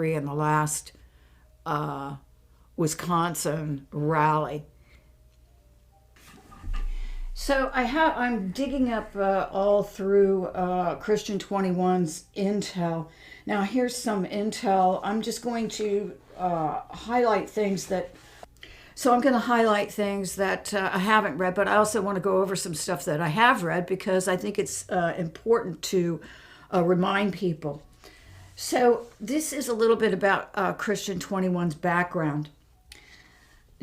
victory in the last Wisconsin rally. So I'm digging up all through Christian 21's intel. Now here's some intel. I'm just going to highlight things that. So I'm going to highlight things that I haven't read, but I also want to go over some stuff that I have read because I think it's important to remind people. So this is a little bit about Christian 21's background.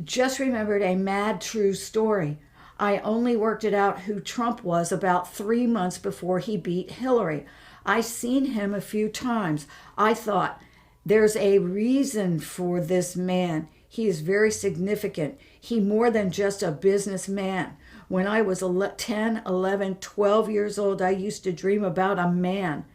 Just remembered a mad true story. I only worked it out who Trump was about 3 months before he beat Hillary. I seen him a few times. I thought, there's a reason for this man. He is very significant. He more than just a businessman. When I was 10, 11, 12 years old, I used to dream about a man,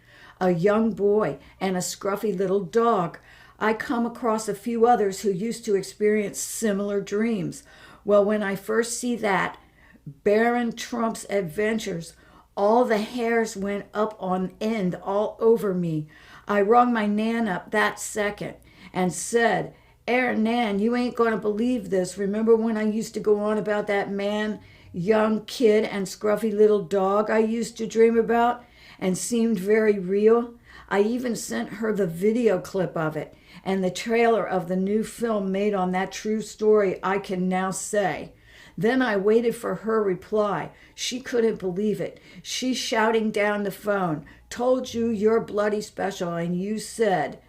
a young boy, and a scruffy little dog. I come across a few others who used to experience similar dreams. Well, when I first see that, Barron Trump's adventures, all the hairs went up on end all over me. I rung my Nan up that second and said, Nan, you ain't going to believe this. Remember when I used to go on about that man, young kid, and scruffy little dog I used to dream about and seemed very real? I even sent her the video clip of it and the trailer of the new film made on that true story, I can now say. Then I waited for her reply. She couldn't believe it. She's shouting down the phone, told you you're bloody special, and you said,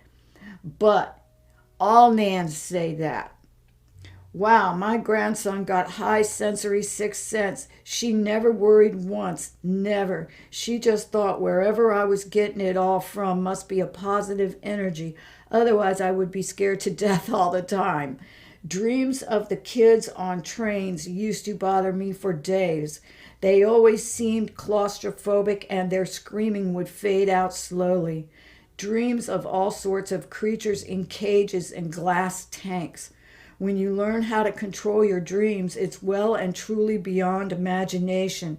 but all Nans say that. Wow, my grandson got high sensory sixth sense. She never worried once, never. She just thought wherever I was getting it all from must be a positive energy. Otherwise, I would be scared to death all the time. Dreams of the kids on trains used to bother me for days. They always seemed claustrophobic and their screaming would fade out slowly. Dreams of all sorts of creatures in cages and glass tanks. When you learn how to control your dreams, it's well and truly beyond imagination.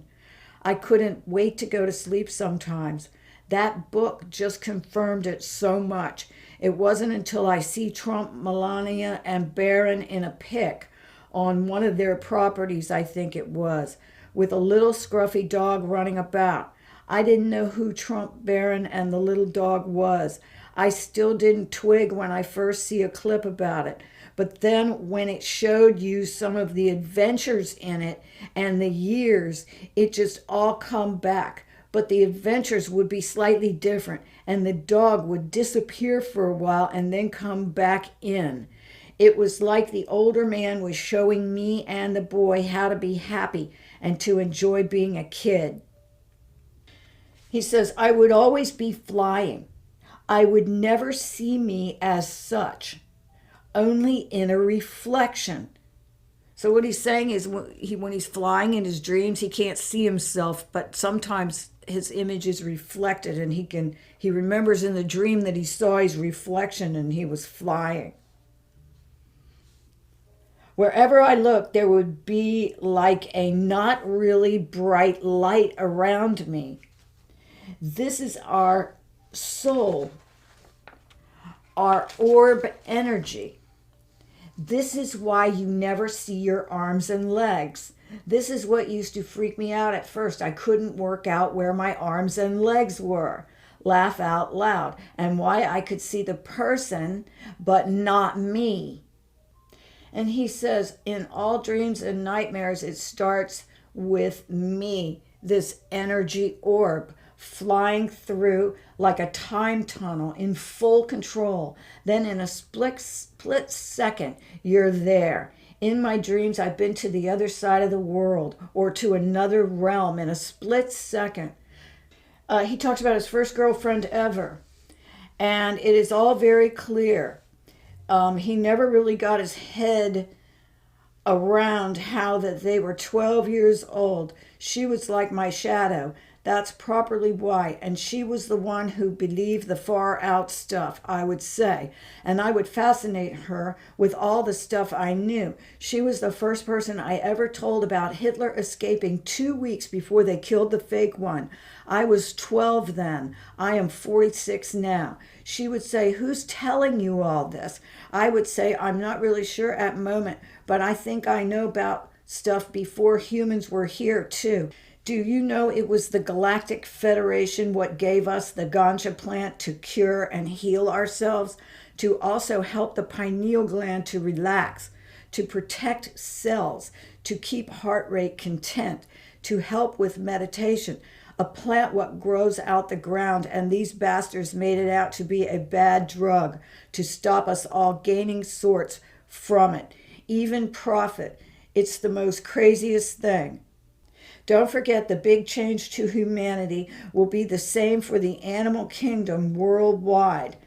I couldn't wait to go to sleep sometimes. That book just confirmed it so much. It wasn't until I see Trump, Melania, and Barron in a pic on one of their properties, I think it was, with a little scruffy dog running about. I didn't know who Trump, Barron, and the little dog was. I still didn't twig when I first see a clip about it. But then when it showed you some of the adventures in it and the years, it just all come back. But the adventures would be slightly different, and the dog would disappear for a while and then come back in. It was like the older man was showing me and the boy how to be happy and to enjoy being a kid. He says, I would always be flying. I would never see me as such, only in a reflection. So what he's saying is when he's flying in his dreams, he can't see himself, but sometimes his image is reflected and he remembers in the dream that he saw his reflection and he was flying. Wherever I looked, there would be like a not really bright light around me. This is our soul, our orb energy. This is why you never see your arms and legs. This is what used to freak me out at first. I couldn't work out where my arms and legs were. Laugh out loud. And why I could see the person, but not me. And he says, in all dreams and nightmares, it starts with me, this energy orb, flying through like a time tunnel in full control. Then in a split second, you're there. In my dreams, I've been to the other side of the world or to another realm in a split second. He talks about his first girlfriend ever. And it is all very clear. He never really got his head around how that they were 12 years old. She was like my shadow. That's properly why. And she was the one who believed the far out stuff, I would say. And I would fascinate her with all the stuff I knew. She was the first person I ever told about Hitler escaping 2 weeks before they killed the fake one. I was 12 then. I am 46 now. She would say, "Who's telling you all this?" I would say, "I'm not really sure at the moment, but I think I know about stuff before humans were here too." Do you know it was the Galactic Federation what gave us the ganja plant to cure and heal ourselves, to also help the pineal gland to relax, to protect cells, to keep heart rate content, to help with meditation, a plant what grows out the ground, and these bastards made it out to be a bad drug to stop us all gaining sorts from it, even profit. It's the most craziest thing. Don't forget, the big change to humanity will be the same for the animal kingdom worldwide.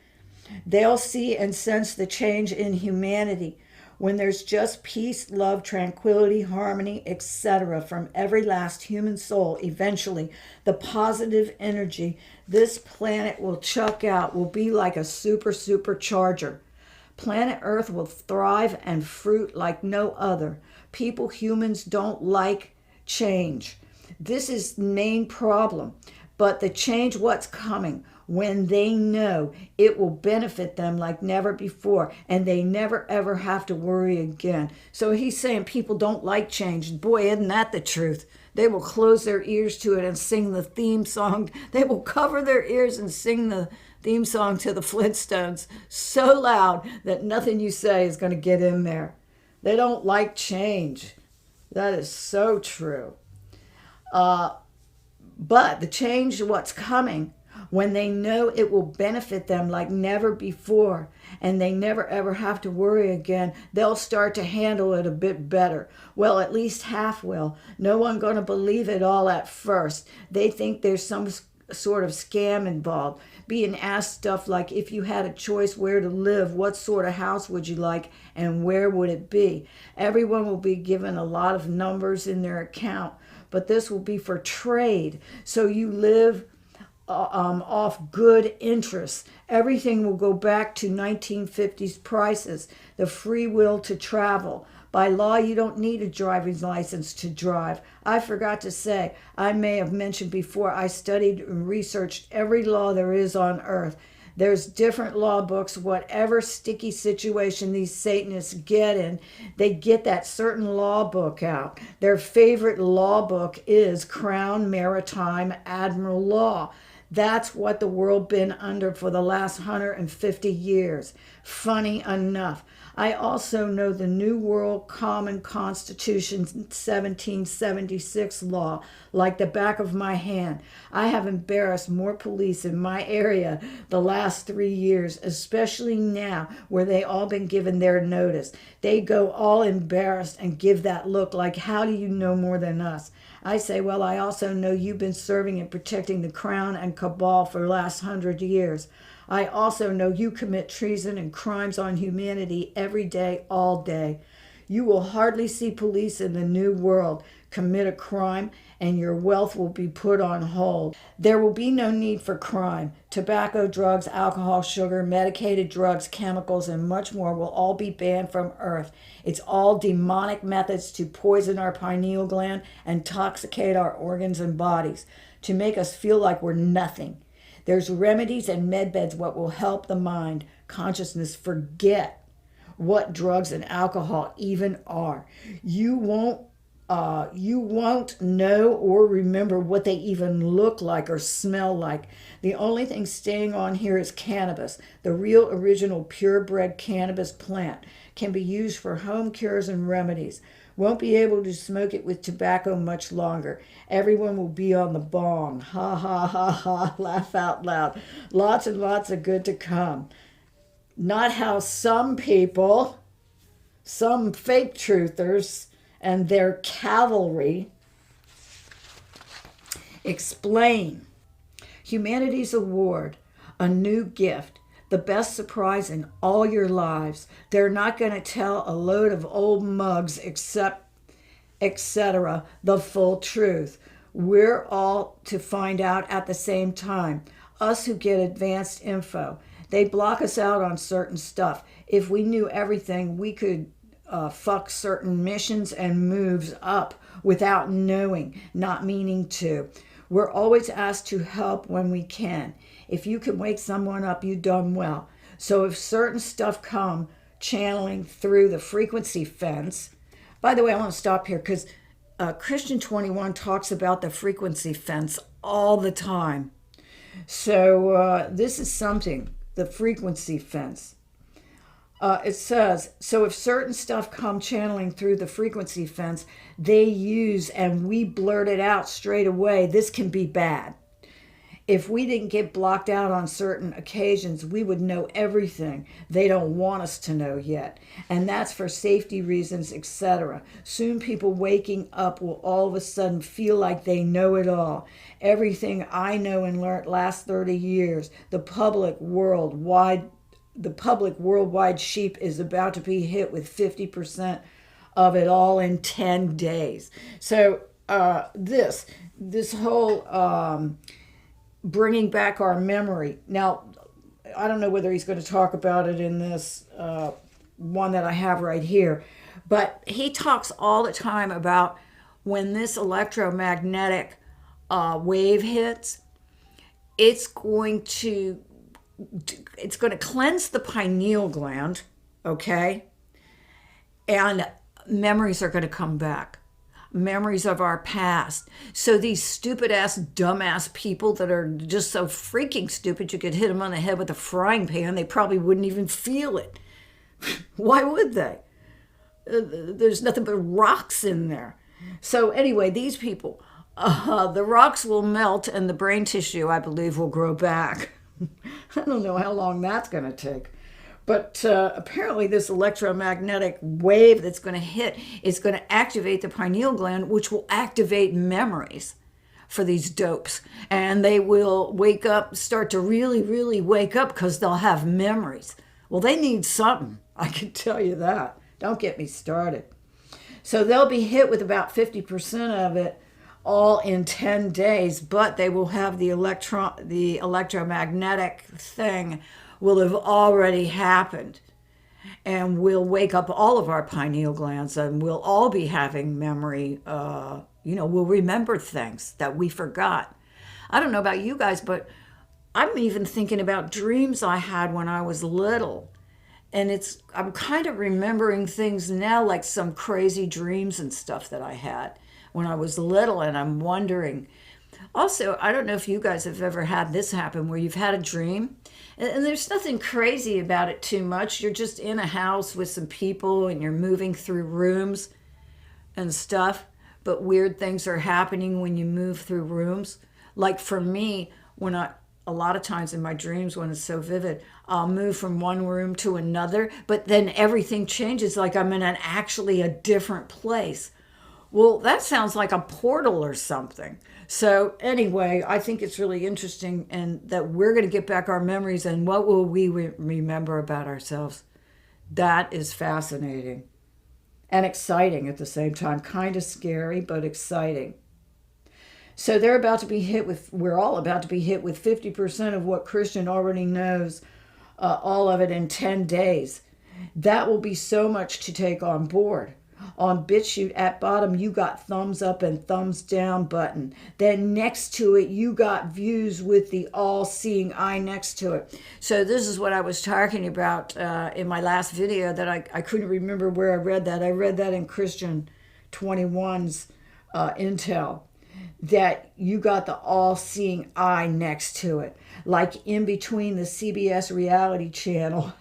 They'll see and sense the change in humanity when there's just peace, love, tranquility, harmony, etc. from every last human soul. Eventually, the positive energy this planet will chuck out will be like a supercharger. Planet Earth will thrive and fruit like no other. Humans don't like change. This is the main problem. But the change what's coming, when they know it will benefit them like never before, and they never ever have to worry again. So he's saying people don't like change. Boy, isn't that the truth? They will close their ears to it and sing the theme song. They will cover their ears and sing the theme song to the Flintstones so loud that nothing you say is going to get in there. They don't like change. That is so true. But the change, what's coming, when they know it will benefit them like never before, and they never ever have to worry again, they'll start to handle it a bit better. Well, at least half will. No one going to believe it all at first. They think there's some sort of scam involved. Being asked stuff like, if you had a choice where to live, what sort of house would you like and where would it be? Everyone will be given a lot of numbers in their account, but this will be for trade. So you live off good interest. Everything will go back to 1950s prices, the free will to travel. By law, you don't need a driving license to drive. I forgot to say, I may have mentioned before, I studied and researched every law there is on earth. There's different law books. Whatever sticky situation these Satanists get in, they get that certain law book out. Their favorite law book is Crown Maritime Admiral Law. That's what the world been under for the last 150 years. Funny enough. I also know the New World Common Constitution 1776 law like the back of my hand. I have embarrassed more police in my area the last 3 years, especially now where they all been given their notice. They go all embarrassed and give that look like, how do you know more than us? I say, well, I also know you've been serving and protecting the crown and cabal for the last 100 years. I also know you commit treason and crimes on humanity every day, all day. You will hardly see police in the New World commit a crime, and your wealth will be put on hold. There will be no need for crime. Tobacco, drugs, alcohol, sugar, medicated drugs, chemicals, and much more will all be banned from Earth. It's all demonic methods to poison our pineal gland and intoxicate our organs and bodies, to make us feel like we're nothing. There's remedies and medbeds what will help the mind, consciousness forget what drugs and alcohol even are. You won't know or remember what they even look like or smell like. The only thing staying on here is cannabis. The real original purebred cannabis plant can be used for home cures and remedies. Won't be able to smoke it with tobacco much longer. Everyone will be on the bong. Ha ha ha ha, laugh out loud. Lots and lots of good to come. Not how some people, some fake truthers and their cavalry explain. Humanity's award, a new gift, the best surprise in all your lives. They're not going to tell a load of old mugs except, etc., the full truth. We're all to find out at the same time. Us who get advanced info. They block us out on certain stuff. If we knew everything, we could fuck certain missions and moves up without knowing, not meaning to. We're always asked to help when we can. If you can wake someone up, you've done well. So if certain stuff come channeling through the frequency fence, by the way, I want to stop here because Christian 21 talks about the frequency fence all the time. So this is something, the frequency fence. It says, so if certain stuff come channeling through the frequency fence, they use and we blurt it out straight away, this can be bad. If we didn't get blocked out on certain occasions, we would know everything they don't want us to know yet. And that's for safety reasons, etc. Soon people waking up will all of a sudden feel like they know it all. Everything I know and learned last 30 years, the public worldwide sheep is about to be hit with 50% of it all in 10 days. So this whole bringing back our memory. Now, I don't know whether he's going to talk about it in this one that I have right here, but he talks all the time about when this electromagnetic wave hits, it's going to cleanse the pineal gland, okay? And memories are going to come back. Memories of our past. So these stupid ass, dumbass people that are just so freaking stupid, you could hit them on the head with a frying pan, they probably wouldn't even feel it. Why would they? There's nothing but rocks in there. So anyway, these people, the rocks will melt and the brain tissue, I believe, will grow back. I don't know how long that's going to take. But apparently this electromagnetic wave that's going to hit is going to activate the pineal gland, which will activate memories for these dopes. And they will wake up, start to really, really wake up because they'll have memories. Well, they need something. I can tell you that. Don't get me started. So they'll be hit with about 50% of it all in 10 days, but they will have the electromagnetic thing will have already happened, and we'll wake up all of our pineal glands and we'll all be having memory. We'll remember things that we forgot. I don't know about you guys, but I'm even thinking about dreams I had when I was little. And I'm kind of remembering things now, like some crazy dreams and stuff that I had when I was little, and I'm wondering. Also, I don't know if you guys have ever had this happen where you've had a dream and there's nothing crazy about it too much. You're just in a house with some people and you're moving through rooms and stuff, but weird things are happening when you move through rooms. Like for me, a lot of times in my dreams when it's so vivid, I'll move from one room to another, but then everything changes, like I'm in actually a different place. Well, that sounds like a portal or something. So anyway, I think it's really interesting, and that we're going to get back our memories, and what will we remember about ourselves? That is fascinating and exciting at the same time. Kind of scary, but exciting. So we're all about to be hit with 50% of what Christian already knows, all of it in 10 days. That will be so much to take on board. On BitChute at bottom, you got thumbs up and thumbs down button. Then next to it, you got views with the all-seeing eye next to it. So this is what I was talking about in my last video that I couldn't remember where I read that. I read that in Christian 21's Intel, that you got the all-seeing eye next to it. Like in between the CBS reality channel,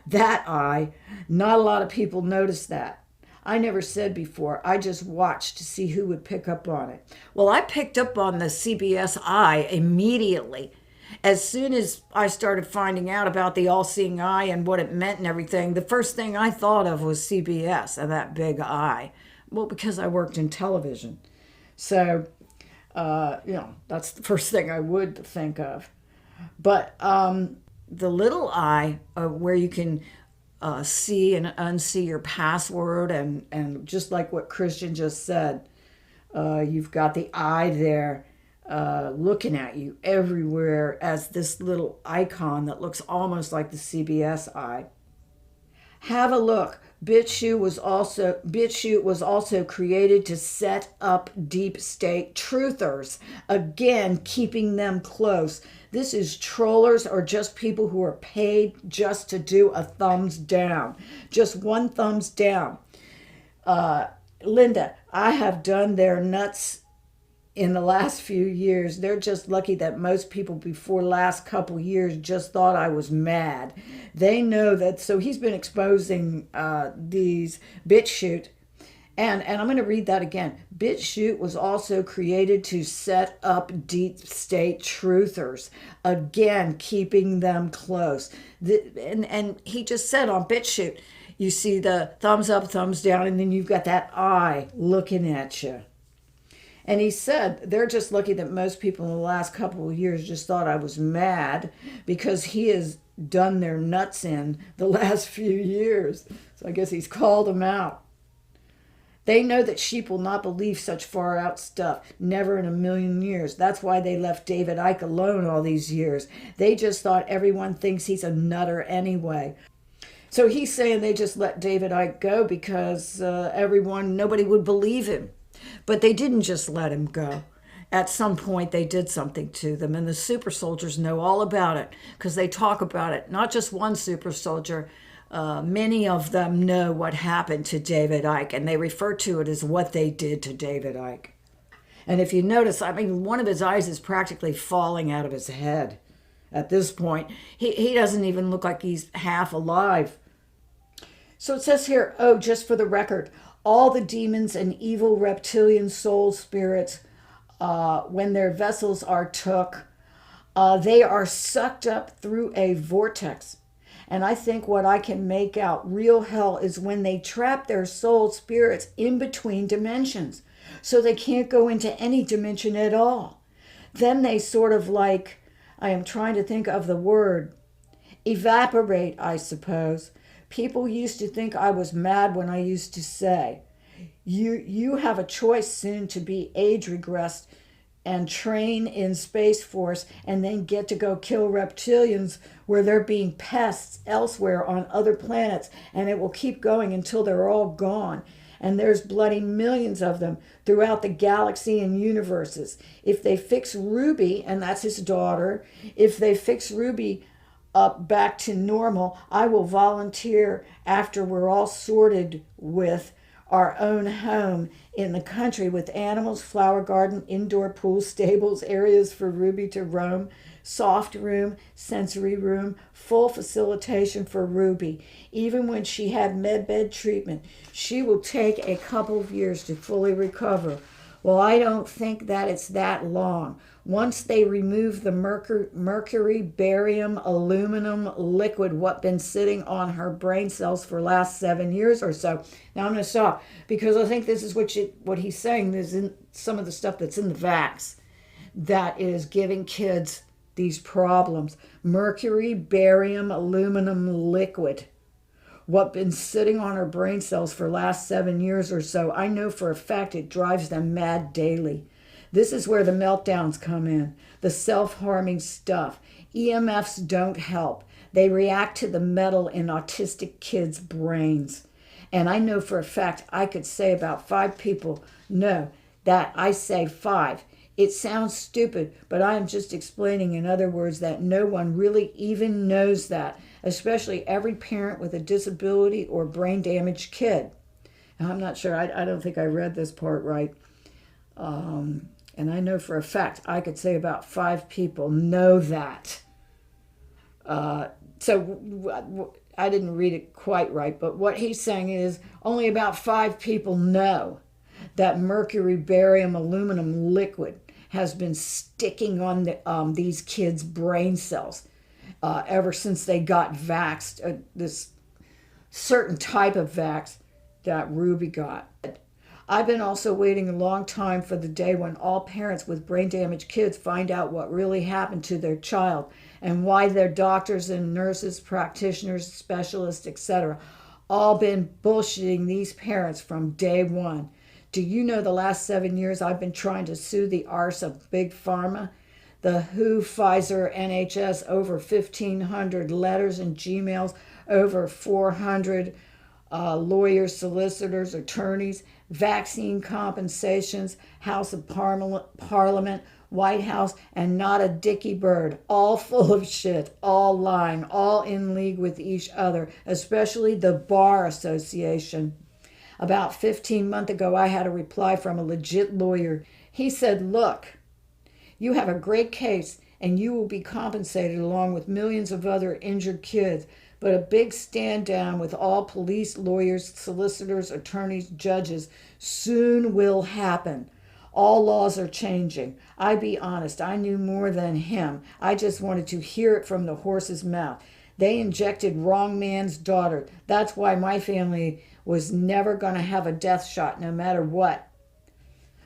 that eye. Not a lot of people notice that. I never said before, I just watched to see who would pick up on it. Well, I picked up on the CBS eye immediately. As soon as I started finding out about the all-seeing eye and what it meant and everything, the first thing I thought of was CBS and that big eye. Well, because I worked in television. So, that's the first thing I would think of. But the little eye, where you can see and unsee your password, and just like what Christian just said, You've got the eye there looking at you everywhere as this little icon that looks almost like the CBS eye. Have a look. BitChute was also created to set up deep state truthers, again keeping them close. This is trollers or just people who are paid just to do a thumbs down, just one thumbs down. Linda, I have done their nuts in the last few years. They're just lucky that most people before last couple years just thought I was mad. They know that. So he's been exposing these BitChute. And I'm going to read that again. BitChute was also created to set up deep state truthers, again keeping them close. And he just said on BitChute, you see the thumbs up, thumbs down, and then you've got that eye looking at you. And he said they're just lucky that most people in the last couple of years just thought I was mad because he has done their nuts in the last few years. So I guess he's called them out. They know that sheep will not believe such far out stuff, never in a million years. That's why they left David Icke alone all these years. They just thought everyone thinks he's a nutter anyway. So he's saying they just let David Icke go because nobody would believe him. But they didn't just let him go. At some point, they did something to them, and the super soldiers know all about it because they talk about it. Not just one super soldier. Many of them know what happened to David Icke, and they refer to it as what they did to David Icke. And if you notice, I mean, one of his eyes is practically falling out of his head at this point. He doesn't even look like he's half alive. So it says here, just for the record, all the demons and evil reptilian soul spirits, when their vessels are took, they are sucked up through a vortex. And I think what I can make out real hell is when they trap their soul spirits in between dimensions. So they can't go into any dimension at all. Then they sort of like, I am trying to think of the word, evaporate, I suppose. People used to think I was mad when I used to say, you have a choice soon to be age regressed and train in Space Force and then get to go kill reptilians where they're being pests elsewhere on other planets, and it will keep going until they're all gone. And there's bloody millions of them throughout the galaxy and universes. If they fix Ruby, and that's his daughter, if they fix Ruby up back to normal, I will volunteer after we're all sorted with our own home in the country with animals, flower garden, indoor pool, stables, areas for Ruby to roam, soft room, sensory room, full facilitation for Ruby. Even when she had medbed treatment, she will take a couple of years to fully recover. Well, I don't think that it's that long. Once they remove the mercury, barium, aluminum liquid, what been sitting on her brain cells for last 7 years or so. Now I'm going to stop because I think this is what he's saying is in some of the stuff that's in the vax that is giving kids these problems. Mercury, barium, aluminum liquid. What been sitting on her brain cells for last 7 years or so. I know for a fact it drives them mad daily. This is where the meltdowns come in, the self-harming stuff. EMFs don't help. They react to the metal in autistic kids' brains. And I know for a fact I could say about 5 people, no, that I say 5. It sounds stupid, but I am just explaining in other words that no one really even knows that, especially every parent with a disability or brain damaged kid. And I'm not sure, I don't think I read this part right. And I know for a fact I could say about 5 people know that. So I didn't read it quite right, but what he's saying is only about 5 people know that mercury, barium, aluminum liquid has been sticking on these kids' brain cells ever since they got vaxxed, this certain type of vax that Ruby got. I've been also waiting a long time for the day when all parents with brain damaged kids find out what really happened to their child and why their doctors and nurses, practitioners, specialists, etc., all been bullshitting these parents from day one. Do you know the last 7 years I've been trying to sue the arse of Big Pharma? The WHO, Pfizer, NHS, over 1,500 letters and Gmails, over 400 lawyers, solicitors, attorneys, vaccine compensations, House of Parliament, White House, and not a dicky bird. All full of shit, all lying, all in league with each other, especially the Bar Association. About 15 months ago, I had a reply from a legit lawyer. He said, look, you have a great case and you will be compensated along with millions of other injured kids. But a big stand down with all police, lawyers, solicitors, attorneys, judges soon will happen. All laws are changing. I be honest, I knew more than him. I just wanted to hear it from the horse's mouth. They injected wrong man's daughter. That's why my family was never going to have a death shot no matter what.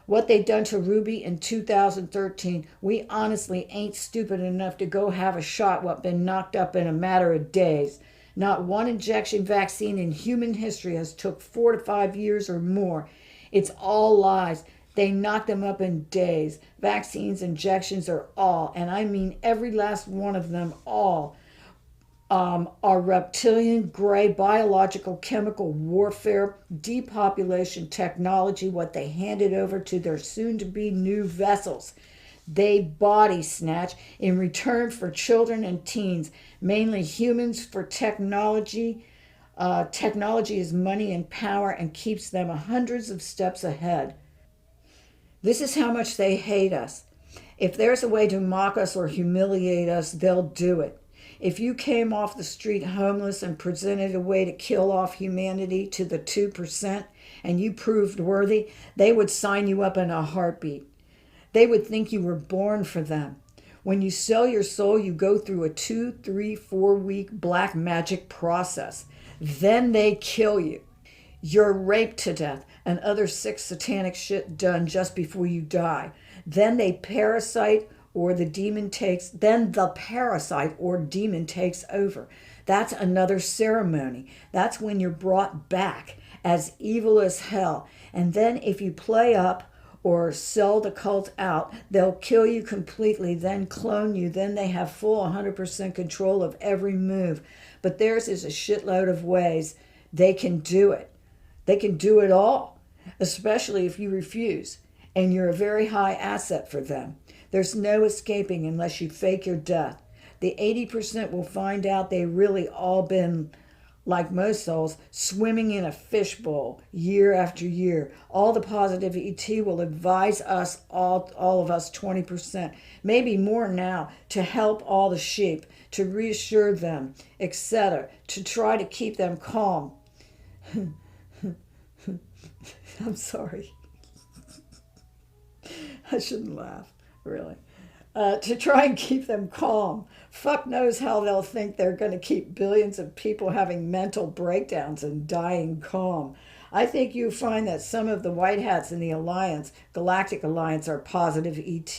What they done to Ruby in 2013, we honestly ain't stupid enough to go have a shot what been knocked up in a matter of days. Not one injection vaccine in human history has took 4 to 5 years or more. It's all lies. They knocked them up in days. Vaccines, injections are all, and I mean every last one of them, all, are reptilian, gray, biological, chemical warfare, depopulation technology, what they handed over to their soon-to-be new vessels. They body snatch in return for children and teens, mainly humans for technology. Technology is money and power and keeps them hundreds of steps ahead. This is how much they hate us. If there's a way to mock us or humiliate us, they'll do it. If you came off the street homeless and presented a way to kill off humanity to the 2% and you proved worthy, they would sign you up in a heartbeat. They would think you were born for them. When you sell your soul, you go through a 2, 3, 4 week black magic process. Then they kill you. You're raped to death and other sick satanic shit done just before you die. Then they parasite or the parasite or demon takes over. That's another ceremony. That's when you're brought back as evil as hell. And then if you play up or sell the cult out, they'll kill you completely, then clone you. Then they have full 100% control of every move. But theirs is a shitload of ways they can do it. They can do it all, especially if you refuse. And you're a very high asset for them. There's no escaping unless you fake your death. The 80% will find out they really all been, like most souls, swimming in a fishbowl year after year. All the positive ET will advise us, all of us 20%, maybe more now, to help all the sheep, to reassure them, etc., to try to keep them calm. I'm sorry. I shouldn't laugh. Really, to try and keep them calm. Fuck knows how they'll think they're going to keep billions of people having mental breakdowns and dying calm. I think you find that some of the white hats in the Alliance, Galactic Alliance, are positive ET.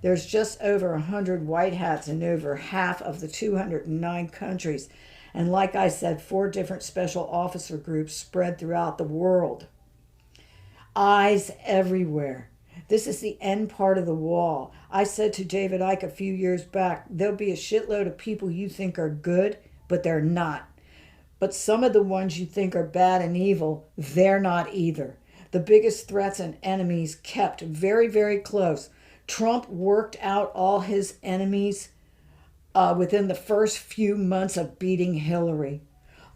There's just over 100 white hats in over half of the 209 countries. And like I said, 4 different special officer groups spread throughout the world. Eyes everywhere. This is the end part of the wall. I said to David Icke a few years back, there'll be a shitload of people you think are good, but they're not. But some of the ones you think are bad and evil, they're not either. The biggest threats and enemies kept very, very close. Trump worked out all his enemies within the first few months of beating Hillary.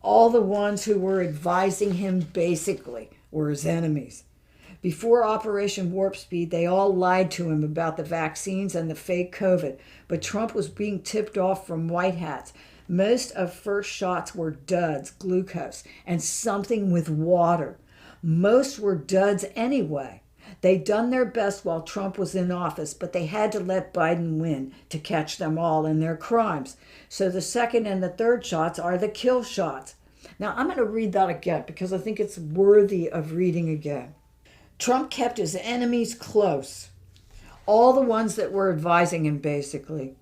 All the ones who were advising him basically were his enemies. Before Operation Warp Speed, they all lied to him about the vaccines and the fake COVID, but Trump was being tipped off from white hats. Most of first shots were duds, glucose, and something with water. Most were duds anyway. They done their best while Trump was in office, but they had to let Biden win to catch them all in their crimes. So the second and the third shots are the kill shots. Now, I'm going to read that again because I think it's worthy of reading again. Trump kept his enemies close, all the ones that were advising him, basically.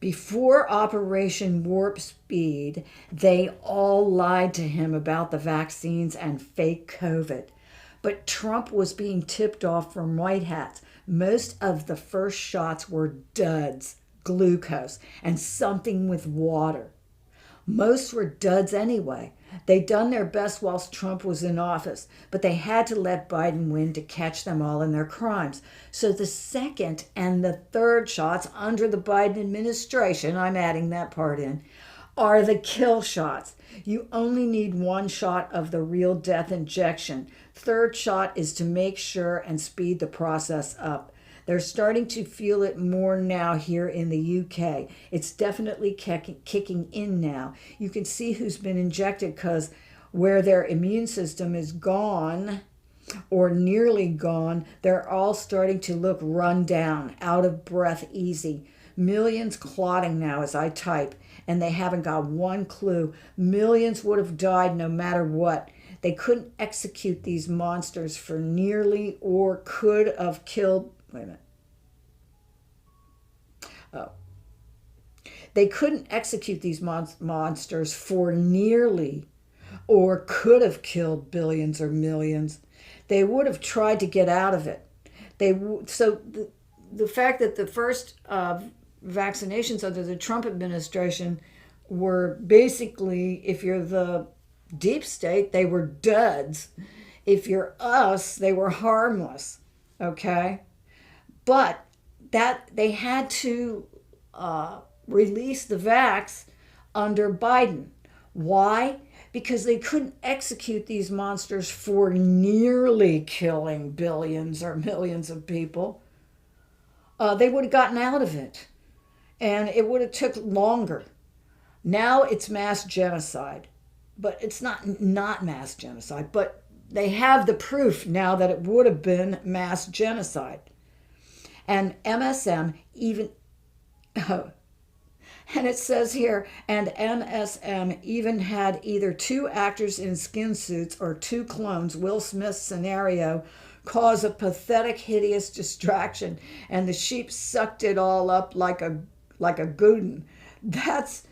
Before Operation Warp Speed, they all lied to him about the vaccines and fake COVID. But Trump was being tipped off from white hats. Most of the first shots were duds, glucose, and something with water. Most were duds anyway. They'd done their best whilst Trump was in office, but they had to let Biden win to catch them all in their crimes. So the second and the third shots under the Biden administration, I'm adding that part in, are the kill shots. You only need one shot of the real death injection. Third shot is to make sure and speed the process up. They're starting to feel it more now here in the UK. It's definitely kicking in now. You can see who's been injected because where their immune system is gone or nearly gone, they're all starting to look run down, out of breath, easy. Millions clotting now as I type, and they haven't got one clue. Millions would have died no matter what. They couldn't execute these monsters for nearly or could have killed. Wait a minute. Oh. They couldn't execute these monsters for nearly or could have killed billions or millions. They would have tried to get out of it. The fact that the first vaccinations under the Trump administration were basically, if you're the deep state, they were duds. If you're us, they were harmless. Okay? But that they had to release the vax under Biden. Why? Because they couldn't execute these monsters for nearly killing billions or millions of people. They would have gotten out of it, and it would have took longer. Now it's mass genocide, but it's not mass genocide. But they have the proof now that it would have been mass genocide. And MSM even, and it says here, and MSM even had either two actors in skin suits or two clones, Will Smith's scenario, cause a pathetic, hideous distraction, and the sheep sucked it all up like a Gooden. That's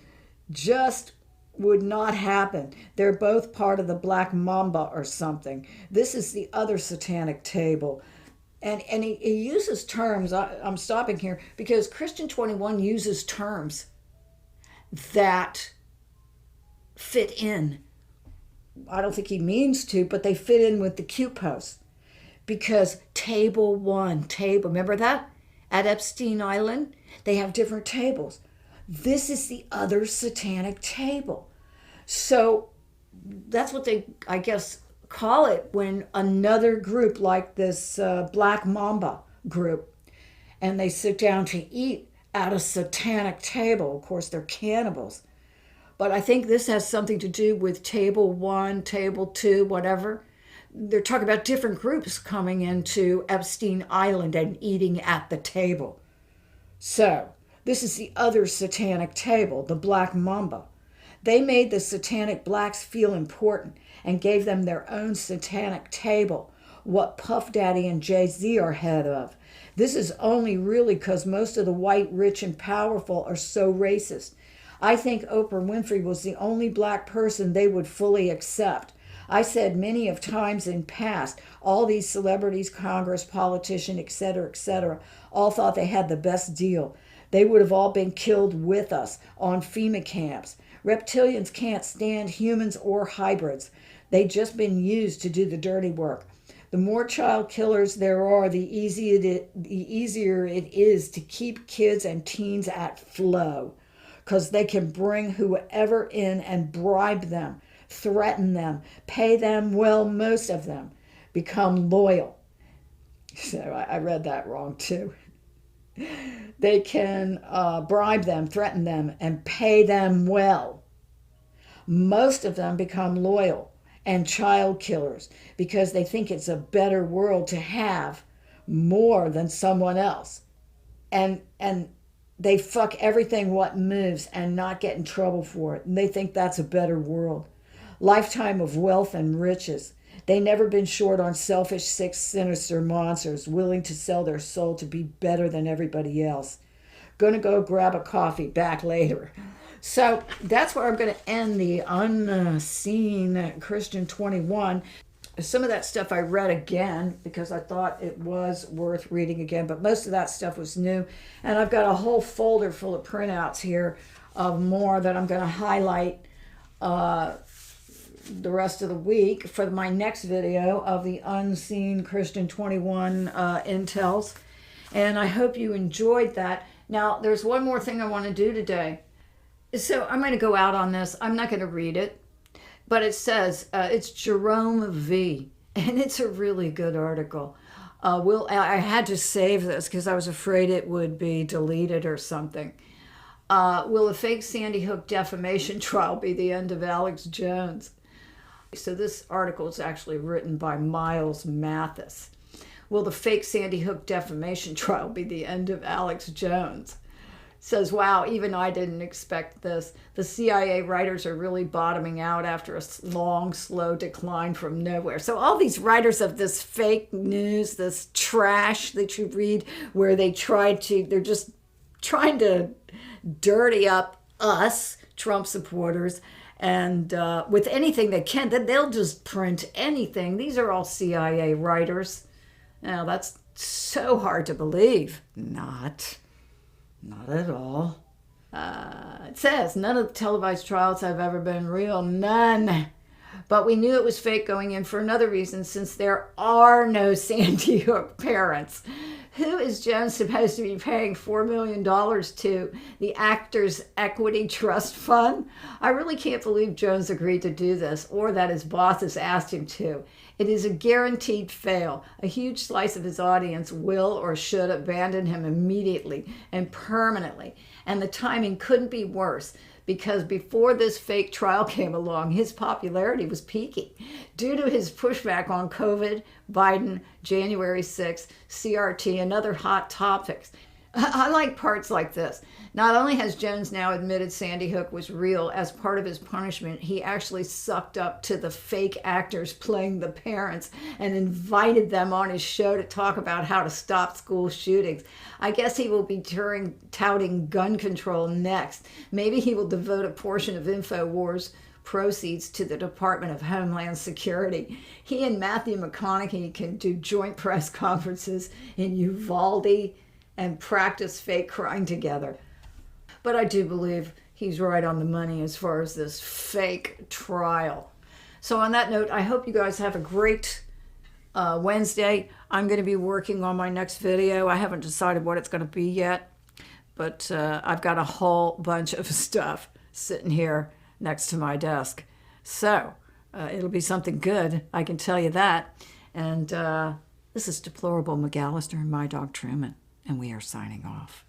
just would not happen. They're both part of the Black Mamba or something. This is the other satanic table. And he uses terms, I'm stopping here, because Christian 21 uses terms that fit in. I don't think he means to, but they fit in with the Q post. Because table one, remember that? At Epstein Island, they have different tables. This is the other satanic table. So that's what they, I guess, call it when another group like this Black Mamba group, and they sit down to eat at a satanic table. Of course, they're cannibals. But I think this has something to do with table one, table two, whatever. They're talking about different groups coming into Epstein Island and eating at the table. So this is the other satanic table, the Black Mamba. They made the satanic blacks feel important and gave them their own satanic table, what Puff Daddy and Jay-Z are head of. This is only really because most of the white, rich, and powerful are so racist. I think Oprah Winfrey was the only black person they would fully accept. I said many of times in past, all these celebrities, Congress, politicians, etc., all thought they had the best deal. They would have all been killed with us on FEMA camps. Reptilians can't stand humans or hybrids. They've just been used to do the dirty work. The more child killers there are, the easier it is to keep kids and teens at flow, because they can bring whoever in and bribe them, threaten them, pay them well. Most of them become loyal. So I read that wrong too. They can bribe them, threaten them, and pay them well. Most of them become loyal and child killers because they think it's a better world to have more than someone else. And they fuck everything what moves and not get in trouble for it. And they think that's a better world. Lifetime of wealth and riches. They never been short on selfish, sick, sinister monsters willing to sell their soul to be better than everybody else. Gonna go grab a coffee, back later. So that's where I'm going to end the Unseen Christian 21. Some of that stuff I read again because I thought it was worth reading again, but most of that stuff was new. And I've got a whole folder full of printouts here of more that I'm going to highlight the rest of the week for my next video of the Unseen Christian 21 intels. And I hope you enjoyed that. Now, there's one more thing I want to do today. So I'm going to go out on this. I'm not going to read it, but it says it's Jerome V. And it's a really good article. I had to save this because I was afraid it would be deleted or something. Will a fake Sandy Hook defamation trial be the end of Alex Jones? So this article is actually written by Miles Mathis. Will the fake Sandy Hook defamation trial be the end of Alex Jones? Says, wow, even I didn't expect this. The CIA writers are really bottoming out after a long, slow decline from nowhere. So all these writers of this fake news, this trash that you read, where they're just trying to dirty up us, Trump supporters, and with anything they can, they'll just print anything. These are all CIA writers. Now, that's so hard to believe. Not at all. It says, none of the televised trials have ever been real. None. But we knew it was fake going in for another reason, since there are no Sandy Hook parents. Who is Jones supposed to be paying $4 million to? The Actors Equity Trust Fund? I really can't believe Jones agreed to do this, or that his bosses asked him to. It is a guaranteed fail. A huge slice of his audience will or should abandon him immediately and permanently. And the timing couldn't be worse, because before this fake trial came along, his popularity was peaking due to his pushback on COVID, Biden, January 6th, CRT, and other hot topics. I like parts like this. Not only has Jones now admitted Sandy Hook was real, as part of his punishment, he actually sucked up to the fake actors playing the parents and invited them on his show to talk about how to stop school shootings. I guess he will be touting gun control next. Maybe he will devote a portion of InfoWars proceeds to the Department of Homeland Security. He and Matthew McConaughey can do joint press conferences in Uvalde and practice fake crying together. But I do believe he's right on the money as far as this fake trial. So on that note, I hope you guys have a great Wednesday. I'm going to be working on my next video. I haven't decided what it's going to be yet, but I've got a whole bunch of stuff sitting here next to my desk. So it'll be something good, I can tell you that. And this is Deplorable McAllister and my dog Truman. And we are signing off.